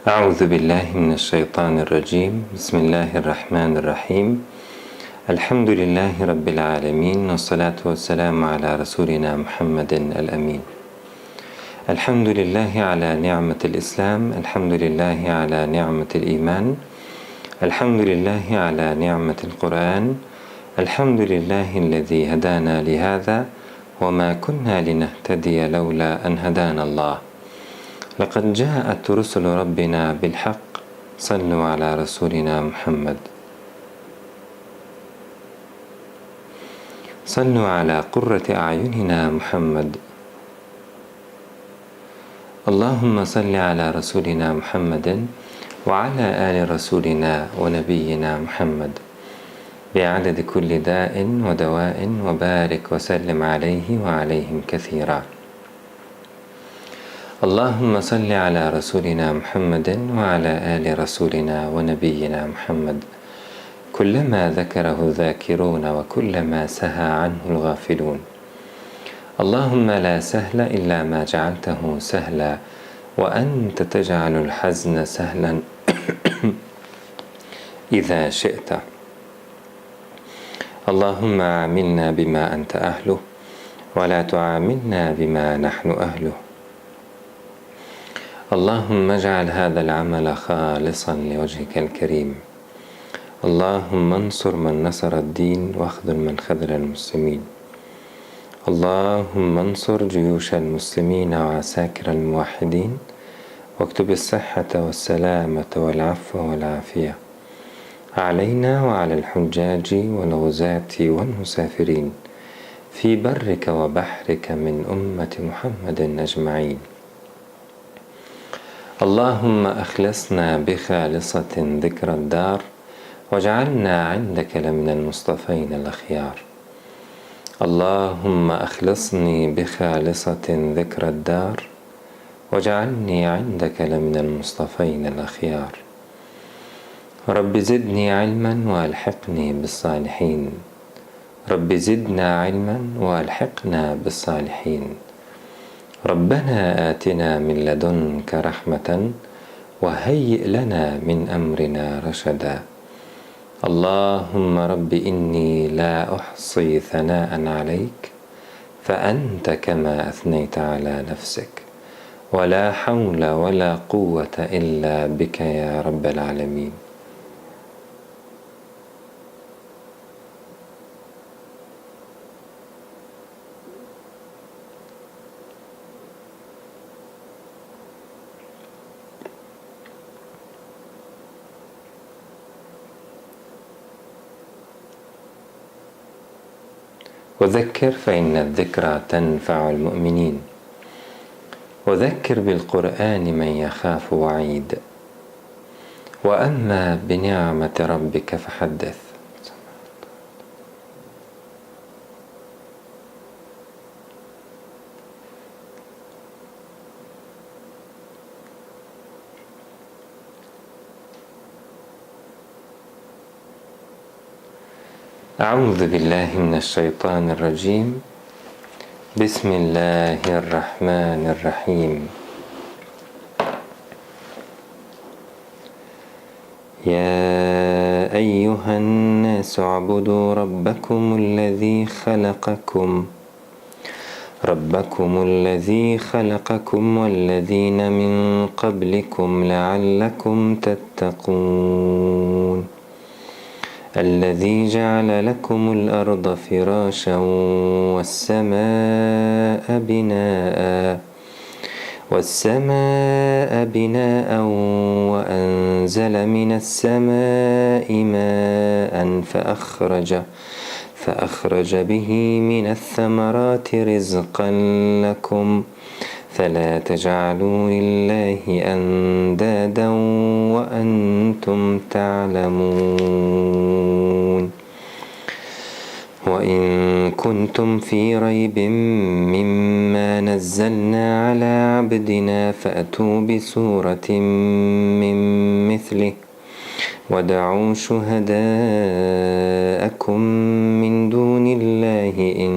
أعوذ بالله من الشيطان الرجيم. بسم الله الرحمن الرحيم. الحمد لله رب العالمين، والصلاة والسلام على رسولنا محمد الأمين. الحمد لله على نعمة الإسلام، الحمد لله على نعمة الإيمان، الحمد لله على نعمة القرآن، الحمد لله الذي هدانا لهذا وما كنا لنهتدي لولا أن هدانا الله. لقد جاءت رسل ربنا بالحق، صلوا على رسولنا محمد، صلوا على قرة أعيننا محمد. اللهم صل على رسولنا محمد وعلى آل رسولنا ونبينا محمد بعدد كل داء ودواء، وبارك وسلم عليه وعليهم كثيرا. اللهم صل على رسولنا محمد وعلى آل رسولنا ونبينا محمد كلما ذكره الذاكرون وكلما سهى عنه الغافلون. اللهم لا سهل إلا ما جعلته سهلا، وأنت تجعل الحزن سهلا إذا شئت. اللهم عاملنا بما أنت أهله، ولا تعاملنا بما نحن أهله. اللهم اجعل هذا العمل خالصا لوجهك الكريم. اللهم انصر من نصر الدين، واخذل من خذل المسلمين. اللهم انصر جيوش المسلمين وعساكر الموحدين، واكتب الصحة والسلامة والعفو والعافية علينا وعلى الحجاج والغزاة والمسافرين في برك وبحرك من أمة محمد أجمعين. اللهم أخلصنا بخالصة ذكر الدار، واجعلنا عندك لمن المصطفين الأخيار. اللهم أخلصني بخالصة ذكر الدار، واجعلني عندك لمن المصطفين الأخيار. رب زدني علما وألحقني بالصالحين، رب زدنا علما وألحقنا بالصالحين. ربنا آتنا من لدنك رحمة وهيئ لنا من أمرنا رشدا. اللهم رب إني لا أحصي ثناء عليك، فأنت كما أثنيت على نفسك، ولا حول ولا قوة إلا بك يا رب العالمين. وذكر فإن الذكرى تنفع المؤمنين، وذكر بالقرآن من يخاف وعيد، وأما بنعمة ربك فحدث. أعوذ بالله من الشيطان الرجيم. بسم الله الرحمن الرحيم. يا أيها الناس اعبدوا ربكم الذي خلقكم والذين من قبلكم لعلكم تتقون. الذي جعل لكم الأرض فراشا والسماء بناء وأنزل من السماء ماء فأخرج به من الثمرات رزقا لكم، فلا تجعلوا لله أندادا وأنتم تعلمون. وإن كنتم في ريب مما نزلنا على عبدنا فأتوا بسورة من مثله ودعوا شهداءكم من دون الله إن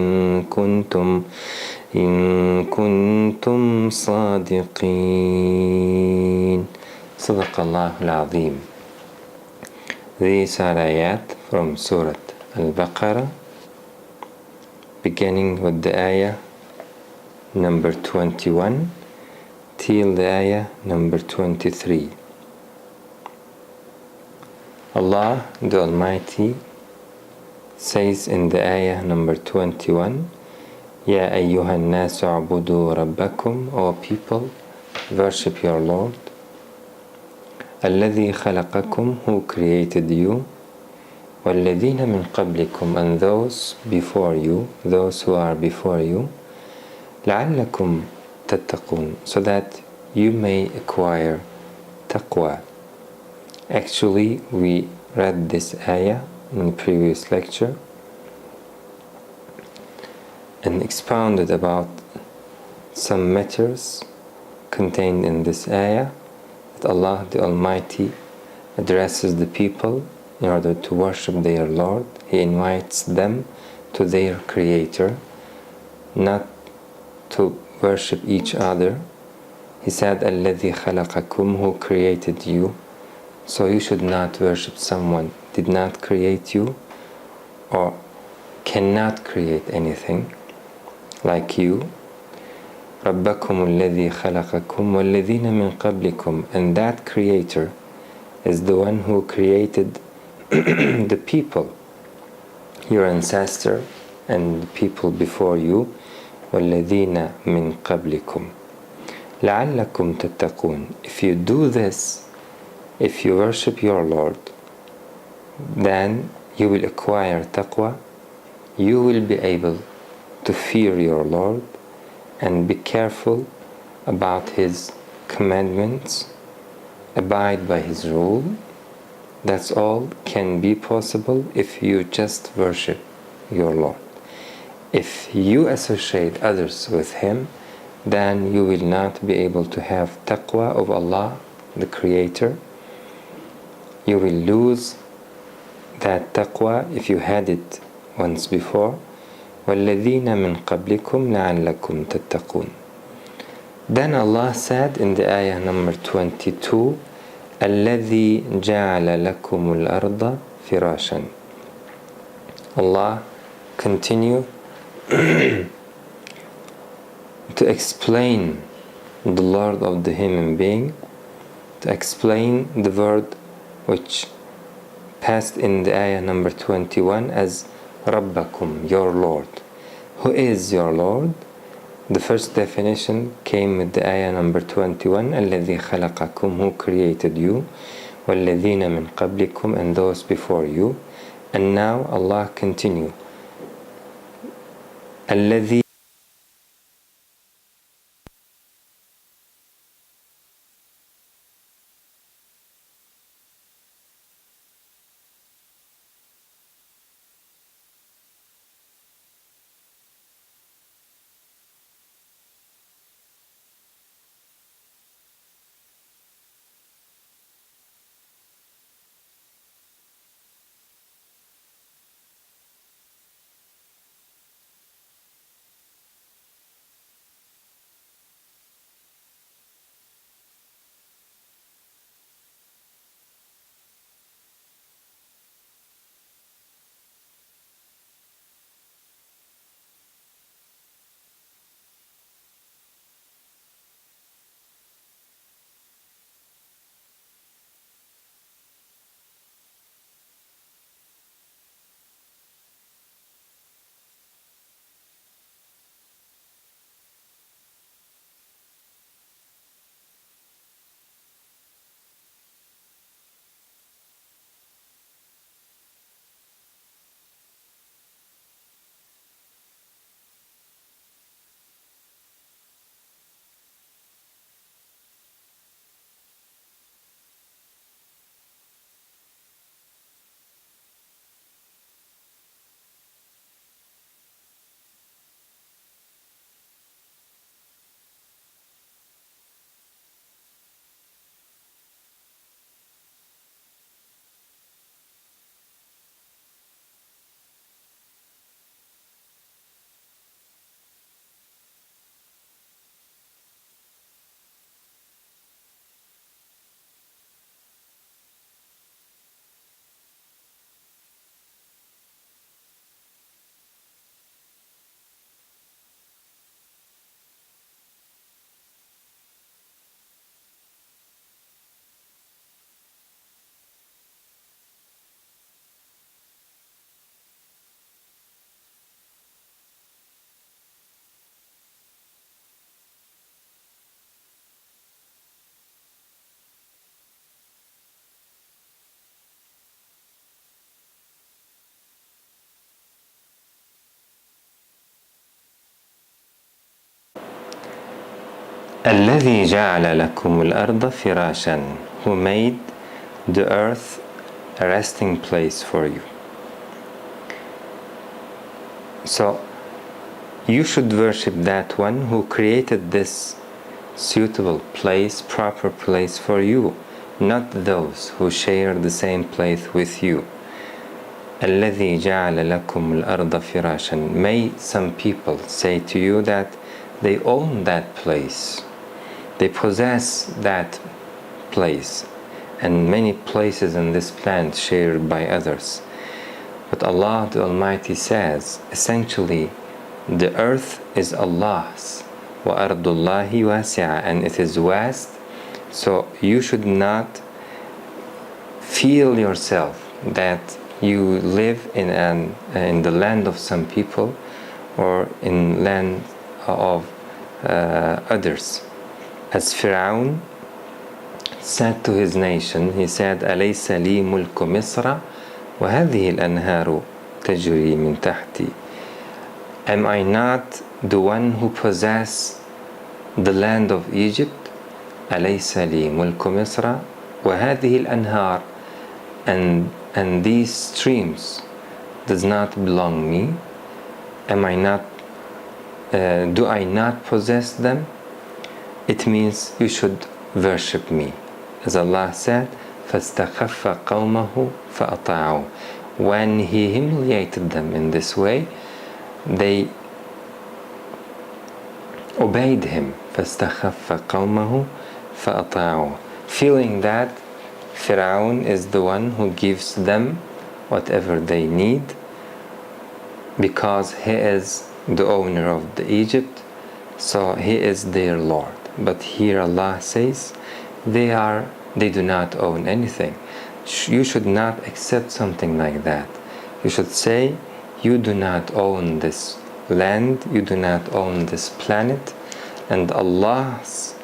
كنتم صادقين. Sadaqallahul Azim. These are ayat from Surah Baqarah, beginning with the ayah number 21 till the ayah number 23. Allah the Almighty says in the ayah number 21, Ya ayyuhan nasu a'budu rabbakum, O people, worship your Lord. Alladhi khalaqakum, who created you. Walladhina min qablikum, and those before you, those who are before you. La'allakum tattaqun, so that you may acquire taqwa. Actually, we read this ayah in the previous lecture and expounded about some matters contained in this ayah that Allah the Almighty addresses the people in order to worship their Lord. He invites them to their Creator, not to worship each other. He said, Alladhi khalaqakum, who created you. So you should not worship someone who did not create you or cannot create anything like you. Rabbakum alladhi khalaqakum walladhina min qablikum, and that Creator is the one who created the people, your ancestor and the people before you. وَالَّذِينَ مِن قَبْلِكُمْ لَعَلَّكُمْ تَتَّقُونَ. If you do this, if you worship your Lord, then you will acquire taqwa. You will be able to fear your Lord and be careful about His commandments, abide by His rule. That's all can be possible if you just worship your Lord. If you associate others with Him, then you will not be able to have taqwa of Allah, the Creator. You will lose that taqwa if you had it once before. وَالَّذِينَ مِن قَبْلِكُمْ لَعَلَّكُمْ تَتَّقُونَ. Then Allah said in the ayah number 22, الَّذِي جَعَلَ لَكُمُ الْأَرْضَ فِرَاشًا. Allah continue to explain the Lord of the human being, to explain the word which passed in the ayah number 21 as Rabbakum, your Lord. Who is your Lord? The first definition came with the ayah number 21, الَّذِي خَلَقَكُمْ, who created you, وَالَّذِينَ مِن قَبْلِكُمْ, and those before you. And now Allah continue, الَّذِي الذي جعل لكم الأرض فراشا, who made the earth a resting place for you. So you should worship that one who created this suitable place, proper place for you, not those who share the same place with you. الذي جعل لكم الأرض فراشا. May some people say to you that they own that place, they possess that place, and many places in this planet shared by others. But Allah the Almighty says, essentially, the earth is Allah's, وَأَرْضُ اللَّهِ وَاسِعَةٌ, and it is vast. So you should not feel yourself that you live in the land of some people or in land of others. As Fir'aun said to his nation, he said, أَلَيْسَ لِي مُلْكُ مِصْرَ وَهَذِهِ الْأَنْهَارُ تَجْرِي مِنْ تَحْتِي. Am I not the one who possess the land of Egypt? أَلَيْسَ لِي مُلْكُ مِصْرَ وَهَذِهِ الْأَنْهَارُ, and these streams does not belong me? Am I not? Do I not possess them? It means you should worship me. As Allah said, فَاسْتَخَفَّ قَوْمَهُ فَأَطَاعُوا. When He humiliated them in this way, they obeyed Him. فَاسْتَخَفَّ قَوْمَهُ فَأَطَاعُوا. Feeling that Fir'aun is the one who gives them whatever they need because he is the owner of the Egypt, so he is their Lord. But here Allah says they do not own anything. You should not accept something like that. You should say, you do not own this land, you do not own this planet, and Allah's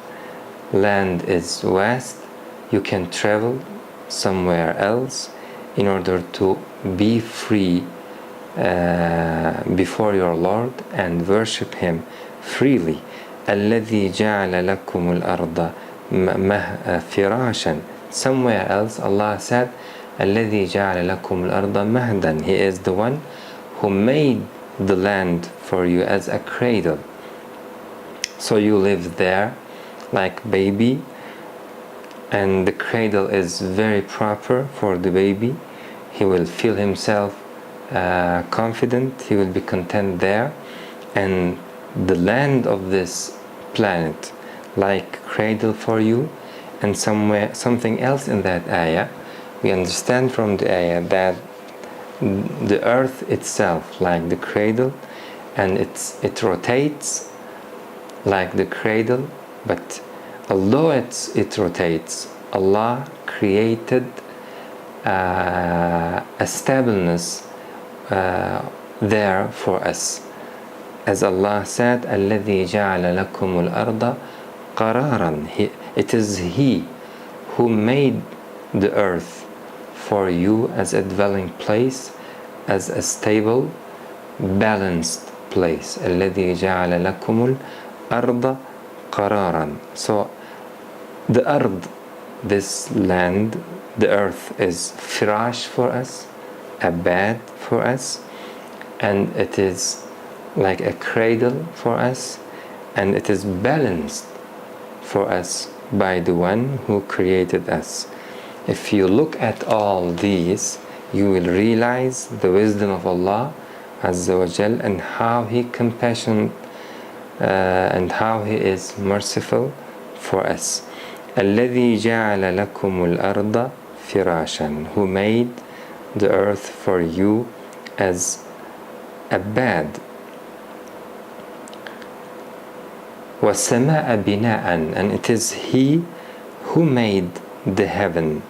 land is vast. You can travel somewhere else in order to be free before your Lord and worship Him freely. الذي جعل لكم الأرض فراشا. Somewhere else Allah said, الذي جعل لكم الأرض مهدا. He is the one who made the land for you as a cradle. So you live there like baby, and the cradle is very proper for the baby. He will feel himself confident, he will be content there, and the land of this planet like cradle for you. And something else in that ayah, we understand from the ayah that the earth itself like the cradle, and it rotates like the cradle, but although it rotates, Allah created a stableness there for us. As Allah said, الذي جعل لكم الأرض قرارا. It is He who made the earth for you as a dwelling place, as a stable, balanced place. الذي جعل لكم الأرض قرارا. So the ard, this land, the earth, is firash for us, a bed for us, and it is like a cradle for us, and it is balanced for us by the one who created us. If you look at all these, you will realize the wisdom of Allah Azza wa Jal, and how He compassionate and how He is merciful for us. الذي جعل لكم الأرض فراشا. Who made the earth for you as a bed. وَالسَّمَاءَ بِنَاءً. And it is He who made the heaven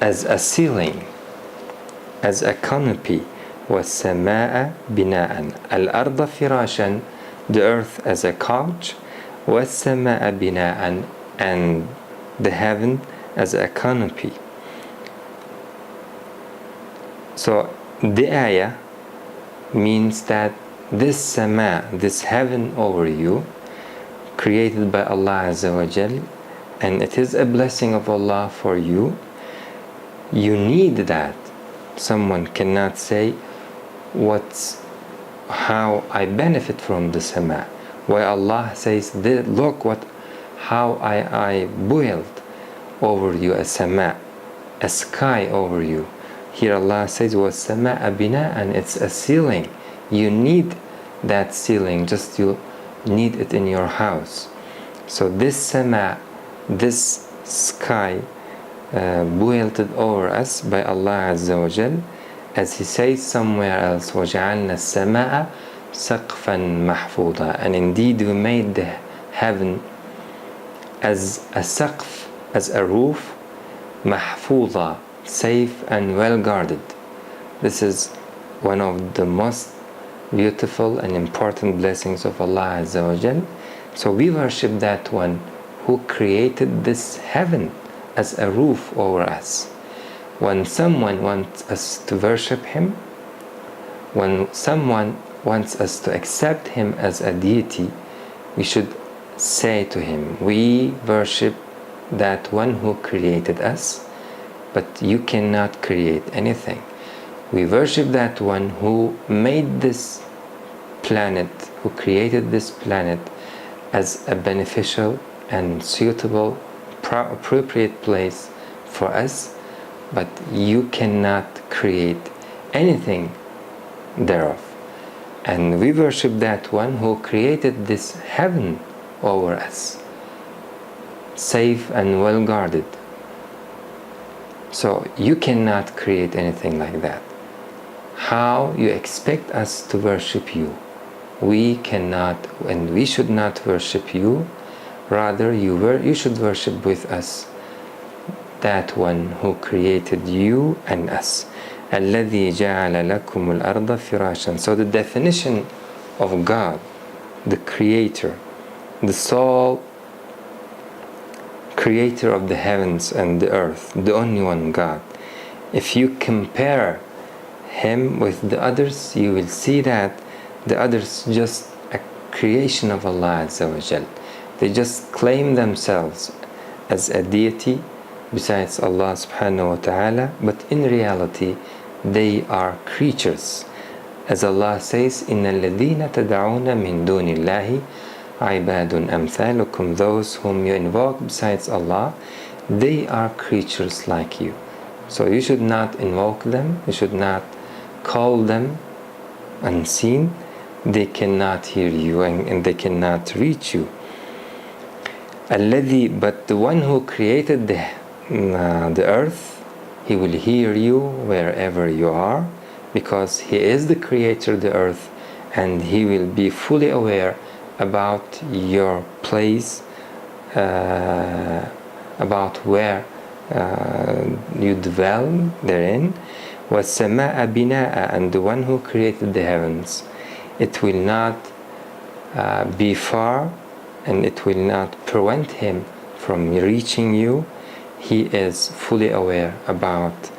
as a ceiling, as a canopy. وَالسَّمَاءَ بِنَاءً. الْأَرْضَ فِرَاشًا. The earth as a couch. وَالسَّمَاءَ بِنَاءً. And the heaven as a canopy. So the ayah means that this sama, this heaven over you, created by Allah Azza wa Jal, and it is a blessing of Allah for you. You need that. Someone cannot say how I benefit from the sama. Why Allah says, look how I built over you a sama, a sky over you. Here Allah says, وَالسَّمَاءَ بِنَاءً, and it's a ceiling. You need that ceiling, just you need it in your house. So this sama, this sky, built over us by Allah Azza wa Jal, as He says somewhere else, وَجَعَلْنَا السَّمَاءَ سَقْفًا مَحْفُوظًا, and indeed we made the heaven as a saqf, as a roof, mahfuza, safe and well guarded. This is one of the most beautiful and important blessings of Allah Azza wa Jal. So we worship that one who created this heaven as a roof over us. When someone wants us to worship Him, when someone wants us to accept Him as a deity, we should say to him, we worship that one who created us, but you cannot create anything. We worship that one who made this planet, who created this planet as a beneficial and suitable, appropriate place for us, but you cannot create anything thereof. And we worship that one who created this heaven over us, safe and well guarded. So you cannot create anything like that. How you expect us to worship you? We cannot, and we should not worship you. Rather, you should worship with us that one who created you and us. الذي جعل لكم الأرض فراشا. So the definition of God, the Creator, the sole creator of the heavens and the earth, the only one God. If you compare Him with the others, you will see that the others just a creation of Allah Azza wa Jal. They just claim themselves as a deity besides Allah subhanahu wa ta'ala, but in reality they are creatures. As Allah says, إِنَّ الَّذِينَ تَدْعُونَ مِن دُونِ اللَّهِ عِبَادٌ أَمْثَالُكُمْ. Those whom you invoke besides Allah, they are creatures like you. So you should not invoke them, you should not call them unseen. They cannot hear you and they cannot reach you. الَّذِي, but the one who created the earth, He will hear you wherever you are, because He is the creator of the earth, and He will be fully aware about your place, about where you dwell therein. وَالسَّمَاءَ بِنَاءً, and the one who created the heavens, it will not be far, and it will not prevent Him from reaching you. He is fully aware about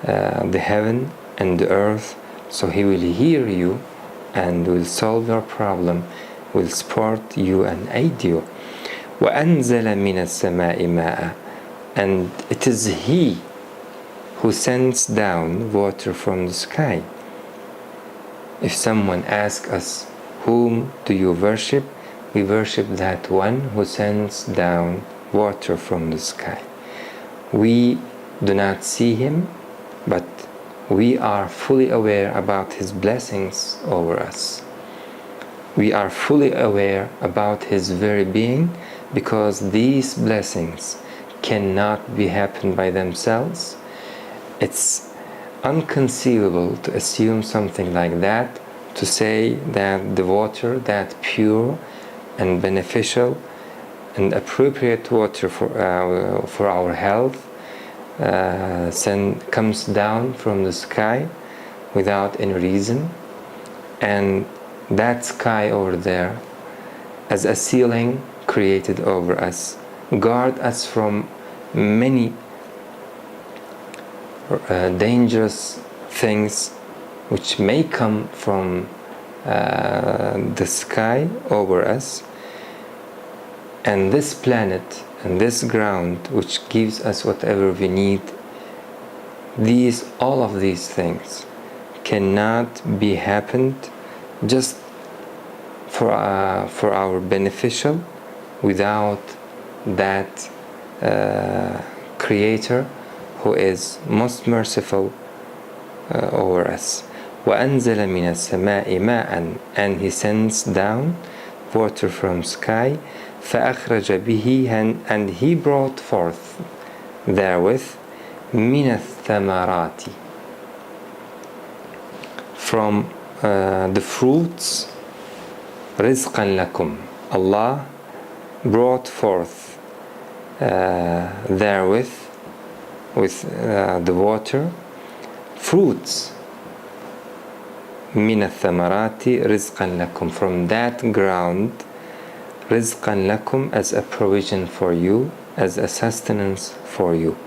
the heaven and the earth, so He will hear you and will solve your problem, will support you and aid you. وَأَنزَلَ مِنَ السَّمَاءِ مَاءً, and it is He who sends down water from the sky. If someone asks us, whom do you worship? We worship that one who sends down water from the sky. We do not see Him, but we are fully aware about His blessings over us. We are fully aware about His very being, because these blessings cannot be happened by themselves. It's inconceivable to assume something like that, to say that the water, that pure and beneficial and appropriate water for our health comes down from the sky without any reason, and that sky over there as a ceiling created over us, guard us from many dangerous things which may come from the sky over us, and this planet and this ground which gives us whatever we need. All of these things cannot be happened just for our beneficial without that Creator who is most merciful over us. وَأَنزَلَ مِنَ السَّمَاءِ مَاءً, and He sends down water from sky. فَأَخْرَجَ بِهِ, and He brought forth therewith مِنَ الثَّمَرَاتِ, from the fruits. رِزْقًا لَكُمْ, Allah brought forth therewith, with the water, fruits. مِنَ الثَّمَرَاتِ رِزْقًا لَكُمْ, from that ground. رِزْقًا لَكُمْ, as a provision for you, as a sustenance for you.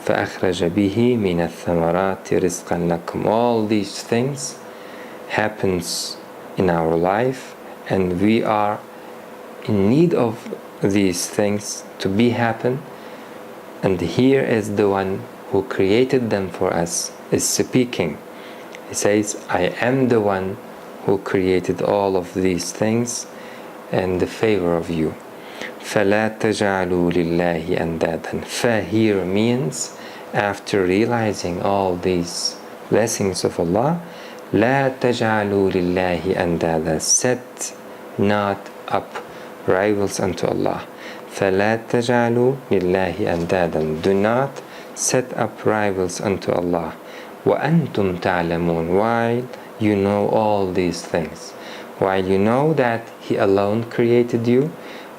فَأَخْرَجَ بِهِ مِنَ الثَّمَرَاتِ رِزْقًا لَكُمْ. All these things happens in our life, and we are in need of these things to be happen. And here is the one who created them for us is speaking. He says, I am the one who created all of these things in the favor of you. فَلَا تَجْعَلُوا لِلَّهِ أَنْدَادًا. Fa here means, after realizing all these blessings of Allah, لَا تَجْعَلُوا لِلَّهِ أَنْدَادًا, set not up rivals unto Allah. فَلَا تَجْعَلُوا لِلَّهِ أَنْدَادًا, do not set up rivals unto Allah. وَأَنْتُمْ تَعْلَمُونَ, while you know all these things, while you know that He alone created you,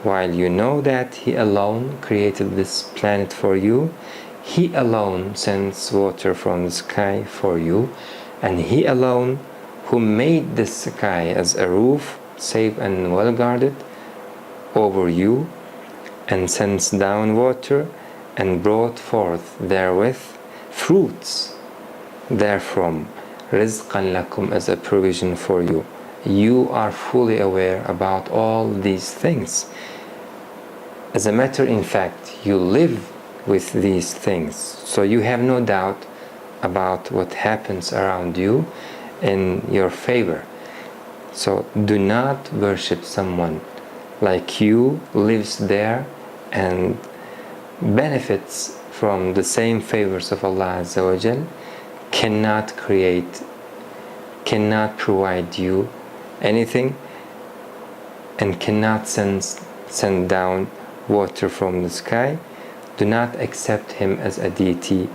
while you know that He alone created this planet for you, He alone sends water from the sky for you, and He alone who made the sky as a roof, safe and well guarded over you, and sends down water and brought forth therewith fruits therefrom. رِزْقًا لَكُمْ, as a provision for you. You are fully aware about all these things. As a matter in fact, you live with these things, so you have no doubt about what happens around you in your favor. So do not worship someone like you lives there and benefits from the same favors of Allah Azza wa Jal, cannot create, cannot provide you anything, and cannot send down water from the sky. Do not accept Him as a deity,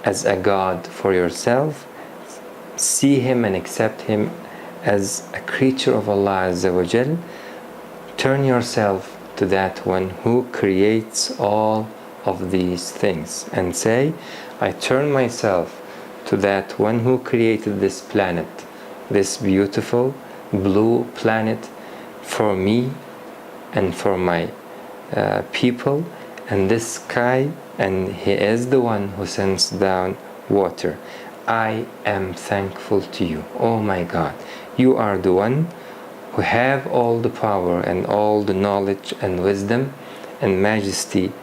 as a God for yourself. See Him and accept Him as a creature of Allah Azza wa Jal. Turn yourself to that one who creates all of these things and say, I turn myself to that one who created this planet, this beautiful blue planet, for me and for my people, and this sky, and He is the one who sends down water. I am thankful to you. Oh my God, you are the one who have all the power and all the knowledge and wisdom and majesty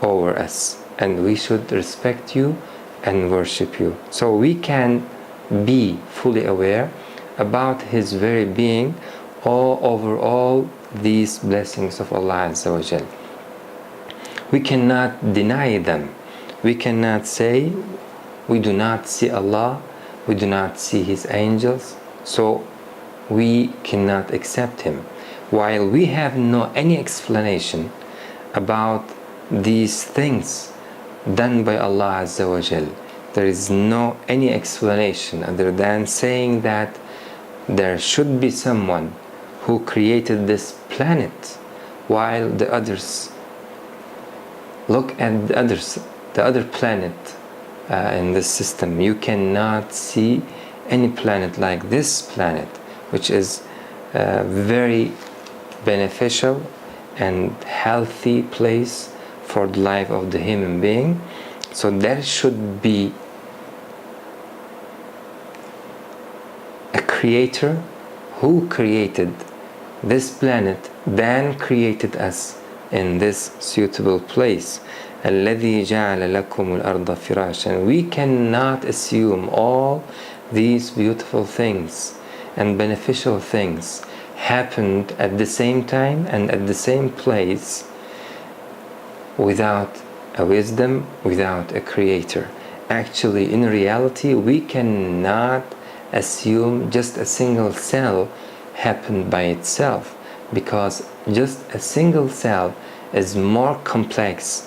over us, and we should respect you and worship you. So we can be fully aware about His very being all over all these blessings of Allah Azza wa Jal. We cannot deny them. We cannot say we do not see Allah, we do not see His angels, so we cannot accept Him. While we have no any explanation about these things done by Allah Azza wa Jal, there is no any explanation other than saying that there should be someone who created this planet, while the others, look at the other planet in this system. You cannot see any planet like this planet, which is a very beneficial and healthy place for the life of the human being. So there should be a creator who created this planet, then created us in this suitable place. الذي جعل لكم الأرض فراشا. We cannot assume all these beautiful things and beneficial things happened at the same time and at the same place without a wisdom, without a creator. Actually, in reality, we cannot assume just a single cell happened by itself, because just a single cell is more complex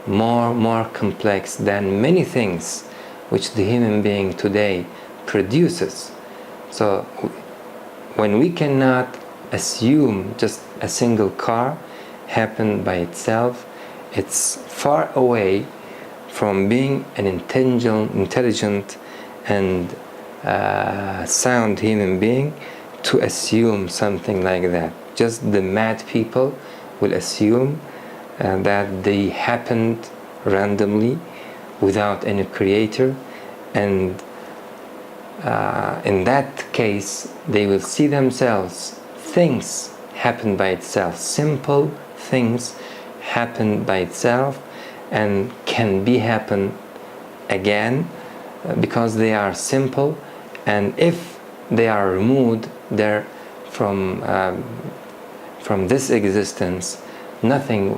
than many things which the human being today produces. So when we cannot assume just a single car happened by itself, it's far away from being an intelligent and sound human being to assume something like that. Just the mad people will assume that they happened randomly without any creator, and in that case they will see themselves things happen by itself, simple things happen by itself and can be happen again because they are simple, and if they are removed there from this existence, nothing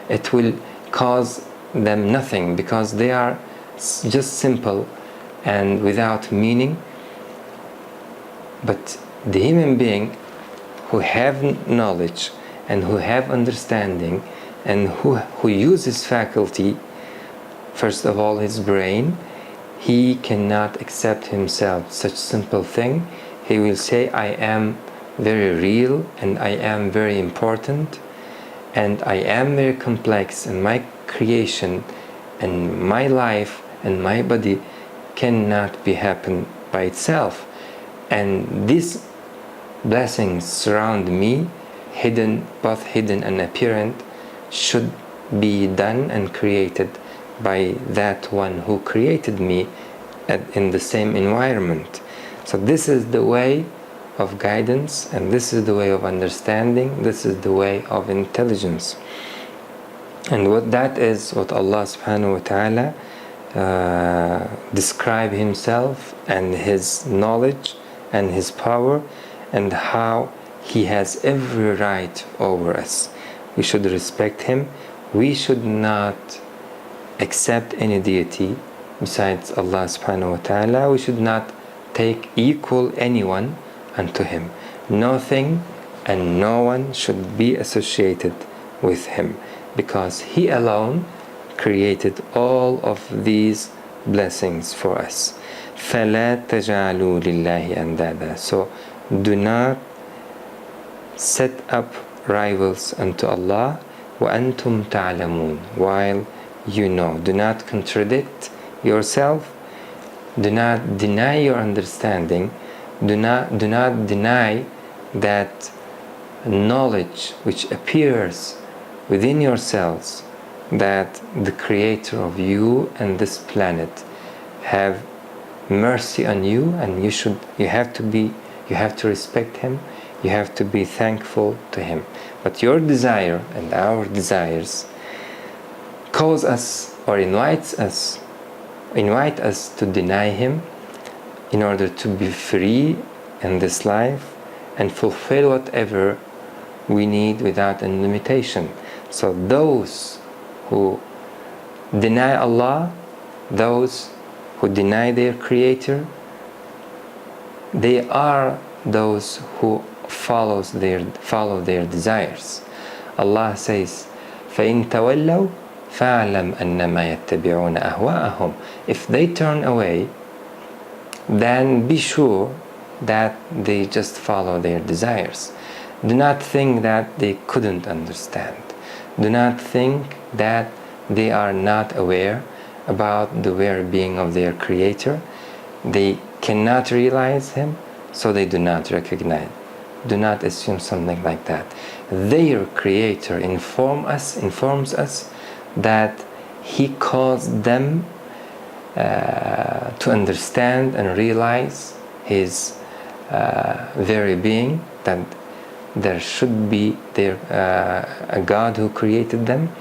it will cause them nothing, because they are just simple and without meaning. But the human being who have knowledge and who have understanding and who uses faculty, first of all his brain, he cannot accept himself such simple thing. He will say, I am very real and I am very important and I am very complex, and my creation and my life and my body cannot be happen by itself, and these blessings surround me, both hidden and apparent, should be done and created by that one who created me in the same environment. So this is the way of guidance, and this is the way of understanding, this is the way of intelligence. And what that is, what Allah subhanahu wa ta'ala describe himself and his knowledge and his power, and how he has every right over us. We should respect him. We should not accept any deity besides Allah subhanahu wa ta'ala. We should not take equal anyone unto him. Nothing and no one should be associated with him, because he alone created all of these blessings for us. فَلَا تَجْعَلُوا لِلَّهِ أَنْدَادًا. So do not set up rivals unto Allah, وَأَنْتُمْ تَعْلَمُونَ, while you know. Do not contradict yourself. Do not deny your understanding. Do not deny that knowledge which appears within yourselves, that the creator of you and this planet have mercy on you, and you have to respect him, you have to be thankful to him. But your desire and our desires cause us or invite us to deny him in order to be free in this life and fulfill whatever we need without any limitation. So those who deny Allah, those who deny their creator, they are those who follow their desires. Allah says, فَإِن تَوَلَّوْا فَاعْلَمْ أَنَّمَا يَتَّبِعُونَ أَهْوَاءَهُم. If they turn away, then be sure that they just follow their desires. Do not think that they couldn't understand. Do not think that they are not aware about the well-being of their creator. They cannot realize him, so they do not recognize. Do not assume something like that. Their creator informs us that he caused them to understand and realize His very being, that there should be a God who created them.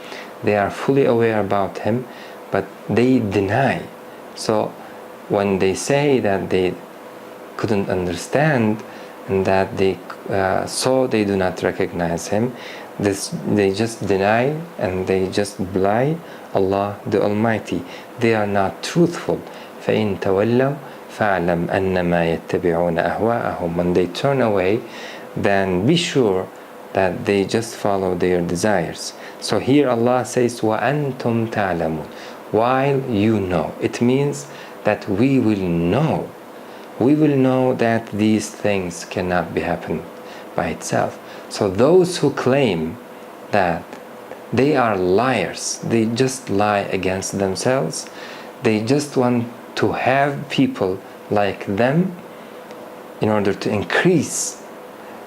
They are fully aware about Him, but they deny. So when they say that they couldn't understand and that so they do not recognize Him, they just deny and they just belie Allah the Almighty. They are not truthful. فَإِن تَوَلَّوْا فَاعْلَمْ أَنَّمَا يَتَّبِعُونَ أَهْوَاءَهُمْ. When they turn away, then be sure that they just follow their desires. So here Allah says, وَأَنْتُمْ تَعْلَمُونَ, while you know. It means that we will know. We will know that these things cannot be happened by itself. So those who claim that they are liars, they just lie against themselves. They just want to have people like them in order to increase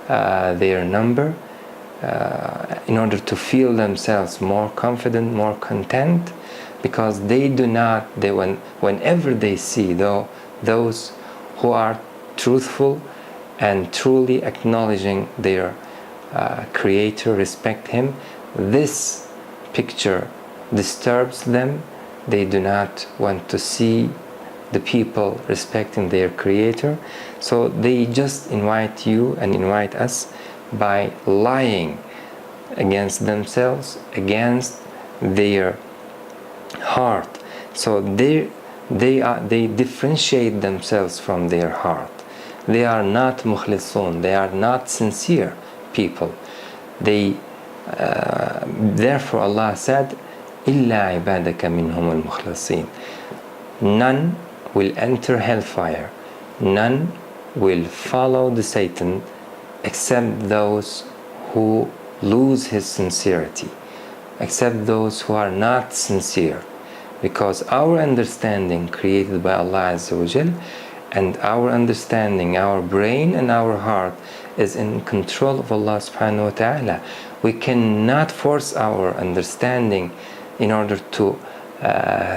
their number, in order to feel themselves more confident, more content, because they do not, whenever they see those who are truthful and truly acknowledging their Creator, respect Him, this picture disturbs them. They do not want to see the people respecting their Creator. So they just invite you and invite us by lying against themselves, against their heart. So they differentiate themselves from their heart. They are not mukhlisun, they are not sincere people. Therefore Allah said, إِلَّا عِبَادَكَ مِنْهُمُ الْمُخْلَصِينَ. None will enter hellfire, none will follow the Satan except those who lose his sincerity, except those who are not sincere. Because our understanding created by Allah Azza wa Jal, and our understanding, our brain and our heart is in control of Allah subhanahu wa ta'ala. We cannot force our understanding in order to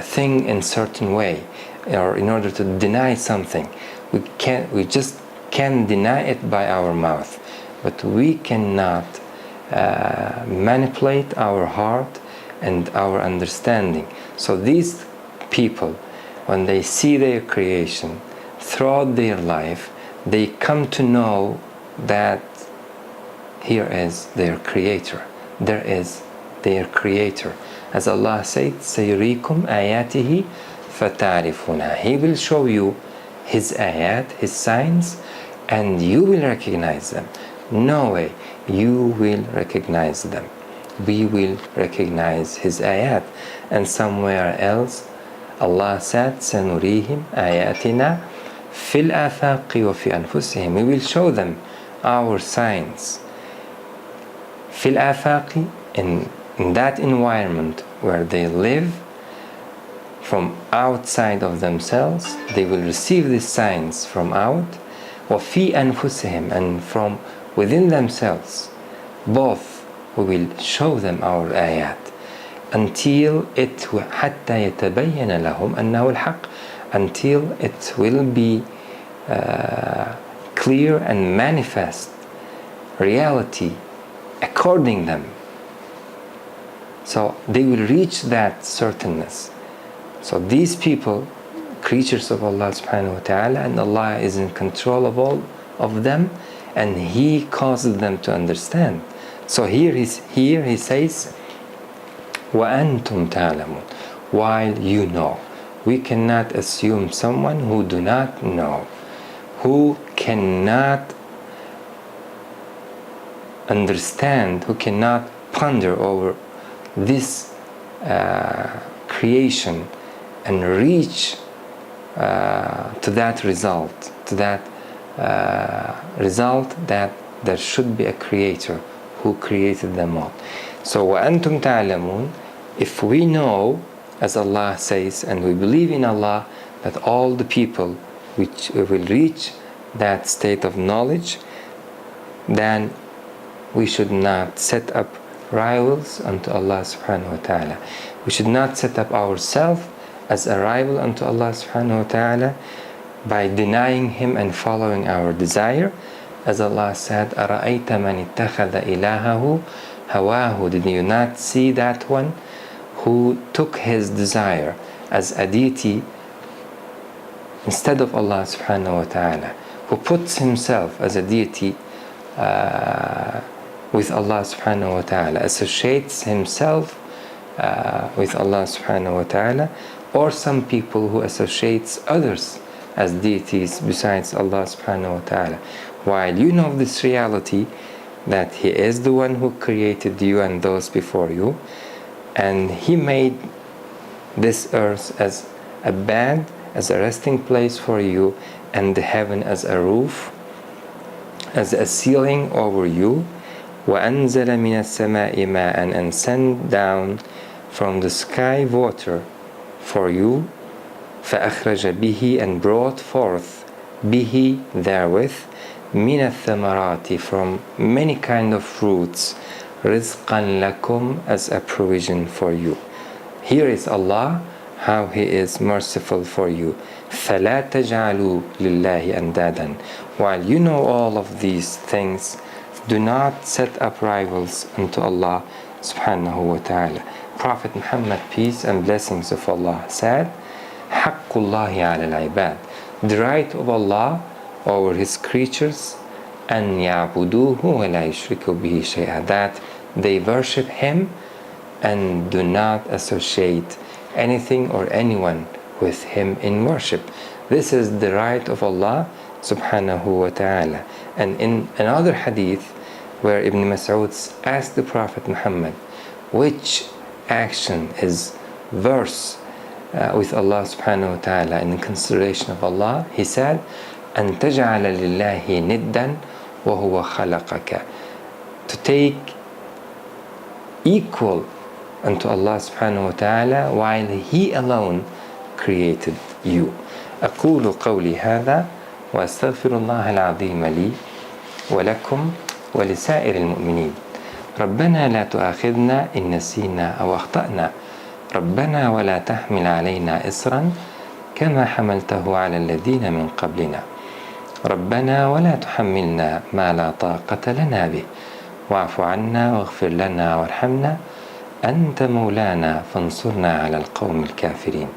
think in certain way, or in order to deny something. We just can deny it by our mouth, but we cannot manipulate our heart and our understanding. So these people, when they see their creation throughout their life, they come to know that here is their Creator. There is their Creator. As Allah said, سَيُرِيكُمْ آيَاتِهِ فَتَعْرِفُونَهَا. He will show you His ayat, His signs, and you will recognize them. No way, you will recognize them. We will recognize His ayat. And somewhere else, Allah said, سَنُرِيهِمْ آيَاتِنَا فِي الْآفَاقِ وَفِي أَنفُسِهِمْ. We will show them our signs. فِي الْآفَاقِ, in that environment where they live, from outside of themselves, they will receive these signs from out. وَفِي أَنفُسِهِمْ, and from within themselves, both we will show them our ayat, until حَتَّى يَتَبَيَّنَ لَهُمْ أَنَّهُ الْحَقِّ, until it will be clear and manifest reality according them. So they will reach that certainness. So these people, creatures of Allah subhanahu wa ta'ala, and Allah is in control of all of them, and He causes them to understand. So here He says, وَأَنْتُمْ تَعْلَمُونَ, while you know. We cannot assume someone who do not know, who cannot understand, who cannot ponder over this creation and reach to that result, that there should be a Creator who created them all. So وَأَنْتُمْ تَعْلَمُونَ, if we know, as Allah says, and we believe in Allah, that all the people which will reach that state of knowledge, then we should not set up rivals unto Allah subhanahu wa ta'ala. We should not set up ourselves as a rival unto Allah subhanahu wa ta'ala by denying Him and following our desire. As Allah said, أَرَأَيْتَ مَنِ اتَّخَذَ إِلَهَهُ هَوَاهُ. Did you not see that one who took his desire as a deity instead of Allah subhanahu wa ta'ala, who puts himself as a deity with Allah subhanahu wa ta'ala, associates himself with Allah subhanahu wa ta'ala, or some people who associates others as deities besides Allah subhanahu wa ta'ala, while you know this reality that He is the one who created you and those before you, and He made this earth as a bed, as a resting place for you, and the heaven as a roof, as a ceiling over you. وَأَنزَلَ مِنَ السَّمَاءِ مَاءً, and send down from the sky water for you. فَأَخْرَجَ بِهِ, and brought forth bihi, therewith, مِنَ الثَّمَرَاتِ, from many kind of fruits, رِزْقًا لَكُمْ, as a provision for you. Here is Allah, how He is merciful for you. فَلَا تَجْعَلُوا لِلَّهِ أَنْدَادًا. While you know all of these things, do not set up rivals unto Allah subhanahu wa ta'ala. Prophet Muhammad, peace and blessings of Allah, said, حَقُّ اللَّهِ عَلَى الْعِبَادِ, the right of Allah over His creatures, أَنْ يَعْبُدُوهُ وَلَا يُشْرِكُوا بِهِ شَيْئًا, that they worship Him and do not associate anything or anyone with Him in worship. This is the right of Allah subhanahu wa ta'ala. And in another hadith where Ibn Mas'ud asked the Prophet Muhammad, which action is verse with Allah subhanahu wa ta'ala in consideration of Allah, he said, أَن تَجْعَلَ لِلَّهِ نِدًّا وَهُوَ خَلَقَكَ, to take equal unto Allah subhanahu wa ta'ala while He alone created you. أقول قولي هذا وأستغفر الله العظيم لي ولكم ولسائر المؤمنين. ربنا لا تؤاخذنا إن نسينا أو أخطأنا. ربنا ولا تحمل علينا إصرا كما حملته على الذين من قبلنا. ربنا ولا تحملنا ما لا طاقة لنا به. واعف عنا واغفر لنا وارحمنا أنت مولانا فانصرنا على القوم الكافرين.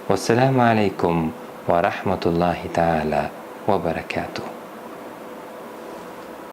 والسلام عليكم ورحمة الله تعالى وبركاته.